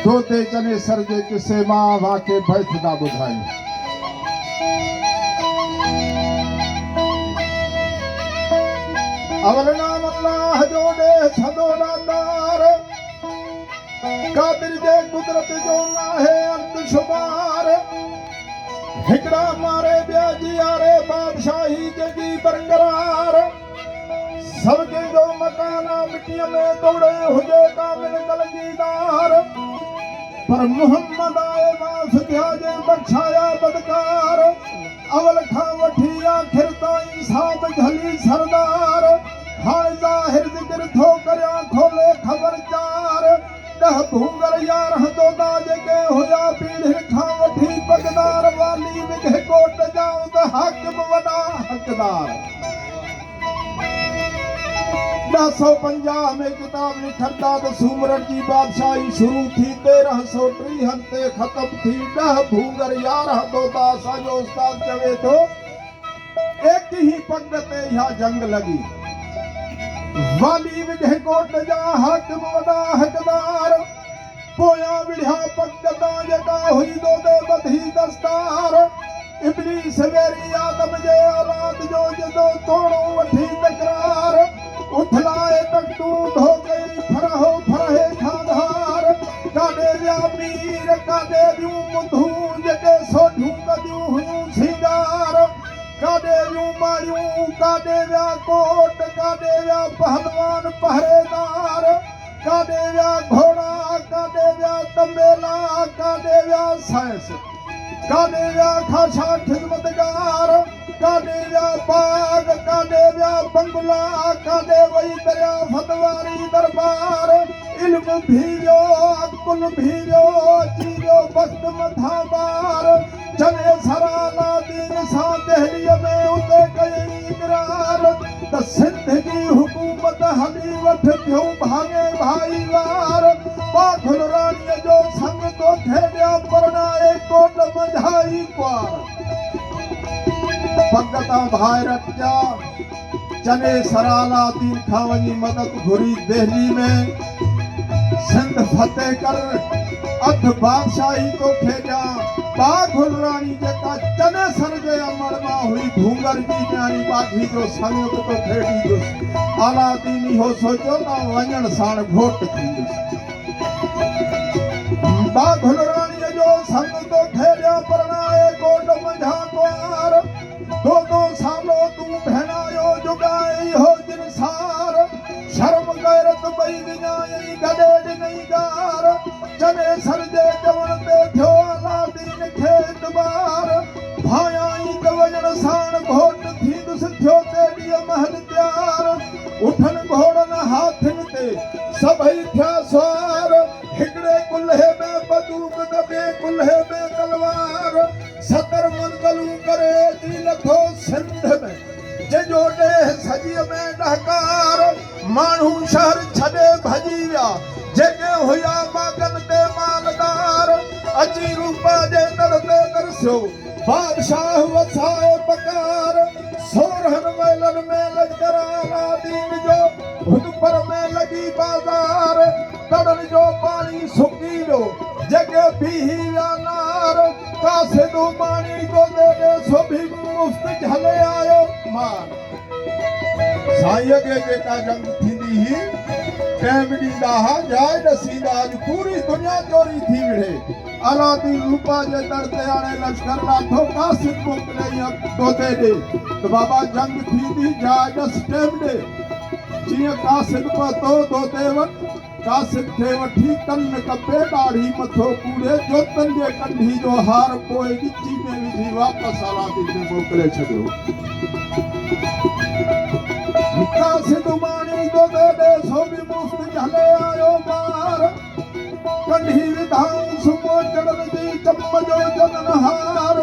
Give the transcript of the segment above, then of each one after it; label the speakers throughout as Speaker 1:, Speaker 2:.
Speaker 1: तोते चने सर जे किसे मां वाके बैठदा बुधाई। अवल नाम अल्लाह जो दे सदो दातार, कादिर जे कुदरत जो ना है अंत शुमार। हिकड़ा मारे ॿिया जियारे बादशाही जगी बरकरार। सबके जो मकाना मिट्टीअ में तोड़े हुजे कामिल कलगीदार, पर मुहम्मद आए माफ़ थिया जे बख्शाया बदकार। अवल खां वठी आखिर ताईं साब झली सरदार। हाणे ज़ाहिर ज़िक्र थो करियां खोले ख़बरचार। 10 भूंगर 11 दोदा जेके हुया पीढ़ियुनि खां वठी पगदार। वाली विघे कोट जा त हाकिम वॾा हक़दार। 1050 में किताब लिखंदा त सूमरन जी बादशाही शुरू थी। 1330 ते ख़त्म थी। 10 भूंगर 11 दोदा। असांजो उस्ताद चवे थो एक ही पग ते इहा जंग लॻी। वाली विघे कोट जा हाकिम वॾा हक़दार। पोयां विढ़िया पग तां जेका हुई दोदे बधी दस्तार। इब्लीस वेरी आदम जे औलाद जो जदो तोड़ो वठी तकरार। उथलाए तख्तू धो कई फरहो फरहे खाधार। काॾे विया मीर काॾे वियूं मुंधूं जेके सोढूं कदियूं हुयूं सींगार। काॾे वियूं मारियूं काॾे विया कोट काॾे विया पहलवान पहरेदार। काॾे विया घोड़ा काॾे विया तंबेला काॾे विया साइंस। काॾे विया खाशा खिदमतगार। काॾे विया बाग काॾे विया बंगला। काॾे वई दरिया फतवारी दरबार। इल्म भी वियो अकुल भी वियो अची वियो वक़्त मथां बार। चने सराला दीन सां दहलीअ में उते कई इक़रार। त सिंध जी हुकूमत हली वठ थियूं भाङे भाईवार। पाखुल राणीअ जो संग तोखे ॾिया परणाए कोट मंझाई क्वार। पग तां भाइर अचा चने सराला दीन खां वञी मदद घुरी दहली में। सिंध फतेह कर अध बादशाही तोखे ॾिया। पाखुल राणी जेका चने सर जे अमर मां हुई भूंगर जी न्याणी बाघी जो संग बि तोखे ॾींदुसि। अलादीन इहो सोचियो त वञण साण घोट थींदुसि। पाखुल राणीअ जो संग तोखे ॾिया परणाए कोट मंझां क्वार। दो सालो तूं भेणायो जुगाए इहो जिनसार। शर्म गैरत ॿई विञाई गॾे ॾिनई गार। चने सर जे चवण ते थियो अलादीन खे इतबार। भायाई त वञण साण घोट थींदुसि थियो तेॾीअ महल तयार। उठनि घोड़नि हाथियुनि ते सभई थिया सुवार। हिकिड़े कुल्हे में बंदूक त ॿिए कुल्हे में तलवार। 70 मंज़िलूं करे थी लथो सिंध में जंहिंजो ॾेह सॼीअ में ॾहकार। माण्हू शहर छॾे भॼी विया जेके हुया बागनि ते मालदार। अची रूपा जे दर ते तरसियो बादशाह वसाए पकार। 16 महिलनि में लश्कर अलादीन जो हुदपर में लॻी बाज़ार। तड़नि जो पाणी सुकी वियो जेके बीही विया नार। कासिदो पाणी गोदे ॾे सो बि मुफ़्त झले आयो मार। साईंअ खे जेका जंग थींदी हुई टाइम ॾींदा हुआ जाइ ॾसींदा। अॼु पूरी दुनिया चोरी थी विढ़े। अलादीन रूपा जे दर ते हाणे लश्कर लाथो। कासिद मोकिलियई दोदे ॾे त बाबा जंग थींदी जाइ ॾस टाइम ॾे। जीअं कासिद पहुतो दोदे वटि कासिद खे वठी कन कपे ॾाढ़ी मथो कूड़े जोतनि जे कंढी जो हार पोइ ॻिची में विझी वापसि अलादीन खे मोकिले छॾियो। कासिद माणी दोदे ॾे सो बि मुफ़्त झले आयो मार। कंढी विधाऊं सुबुह चढ़ण जी चम जो जनन हार।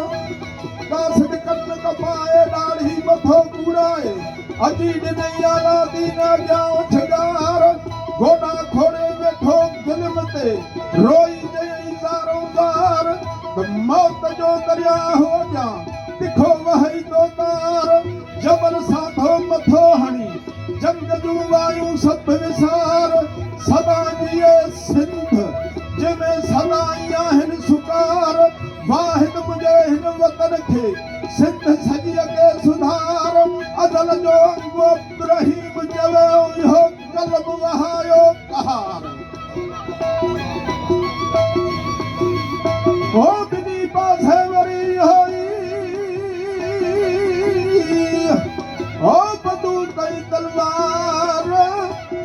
Speaker 1: कासिद कन कपाए ॾाढ़ी मथो कूड़ाए अची ॾिनई अलादीन अॻियां उठगार। गोॾा खोड़े वेठो ज़ुल्म ते रोई चयई ज़ारो ज़ार। त मौत जो दरियाह अॻियां तिखो वहई तो तार। जबल साधो मथो हणी जंग जूं वायूं सत विसार। सदा जिए सिंध जिमें सदाई आहिनि सुकार वाहिद मुझे हिन वतन खे सिंध सॼीअ खे सुधार अदल जो अंगु इब्राहिम चयो इहो कलम वहायो कहार ओ बिनी पासे वरी होई ओ बंदूक कई तलवार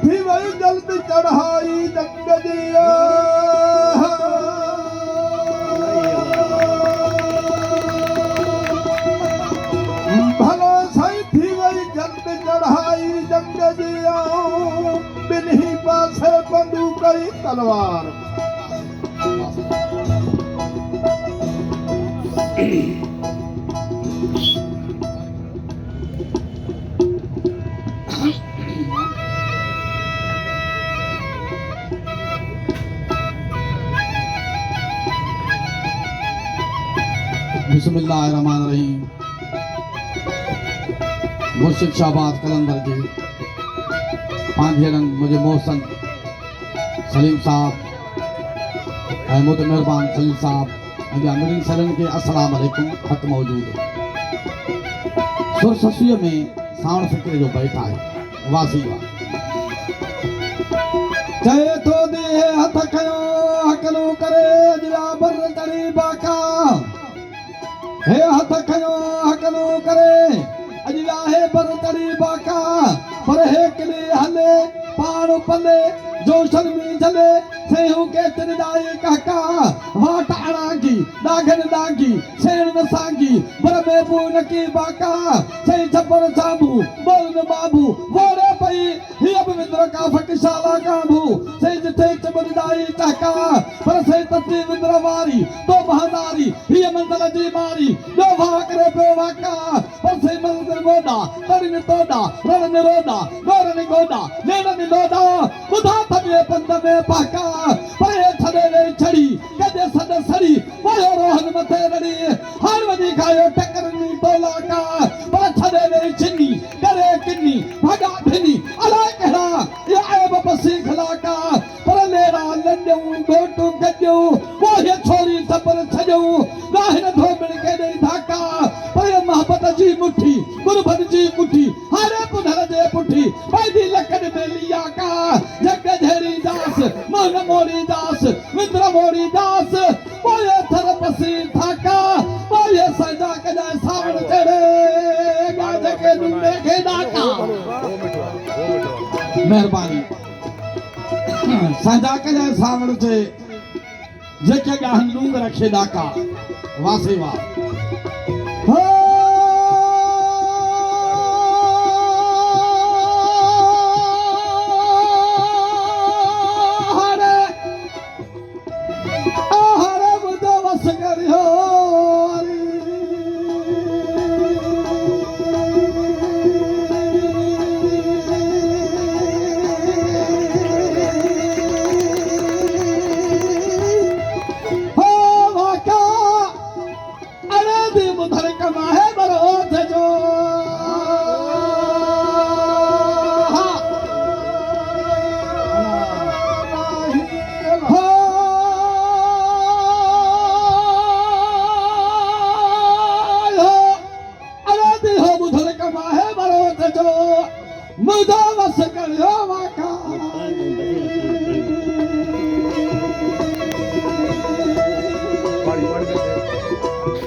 Speaker 1: थी वई जल्द चढ़ाई जंग जी भला साईं थी वई जल्द चढ़ाई जंग जी बिन्ही पासे बंदूक कई तलवार
Speaker 2: बिस्मिल्लाहिर्रहमानिर्रहीम। मुर्शिद शाहबाद कलंदर जी पांधेरन मुझे मोहसन सलीम साहब अहमद मेहरबान सलीम साहब अमीन सलन के अस्सलाम वालेकुम खत मौजूद सुर ससुय में सावण फिक्र जो बैठा है वासी वा चए तो दे हथ खयो हकलो करे दिला बर तड़ी बाका हे हथ खयो हकलो करे अजला है बर तड़ी बाका पर हे किले हले पाण पले जो शर्मी झले सेहू के तिरदाई काका वाट अड़ागी दागन दागी सेण न सांगी बर बेबू नकी बाका से छपर साबू बोल न बाबू वोड़े पई ही अब विंद्र का फकशाला काबू से जिथे चबरदाई चाका पर से तत्ती विंद्र वारी तो बहादारी ही मंदल जी मारी दो भाकरे पे वाका पर से मंदल गोदा तड़न तोदा रण रोदा गोरन गोदा लेन लोदा बुधा थमे पंद में पाका पर छड़े ले छड़ी कदे सद सड़ी वायो रोहन मथे रड़ी हर वदी खायो टकरनी तोला का पर छड़े ले चिन्नी करे किन्नी भगा फिनी अला कहड़ा ये ऐब बसी खला का पर लेरा लंडू गोटू गजू वो ये छोरी सबर छजू गाहिन धोबड़ के दे धाका पर मोहब्बत जी मुट्ठी गुरबन जी मुट्ठी हरे पुधर जे पुट्ठी पैदी लकड़ में लिया का जग झेरी दास मन मोरी दास मित्र मोरी दास बोले थर पसी थाका बोले सजा के जाए सावन चढ़े गाज के दुंडे के डाका मेहरबानी सजा के जाए सावन से जेके गाहन लूंग रखे डाका वासे वाह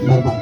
Speaker 2: मेहरबानी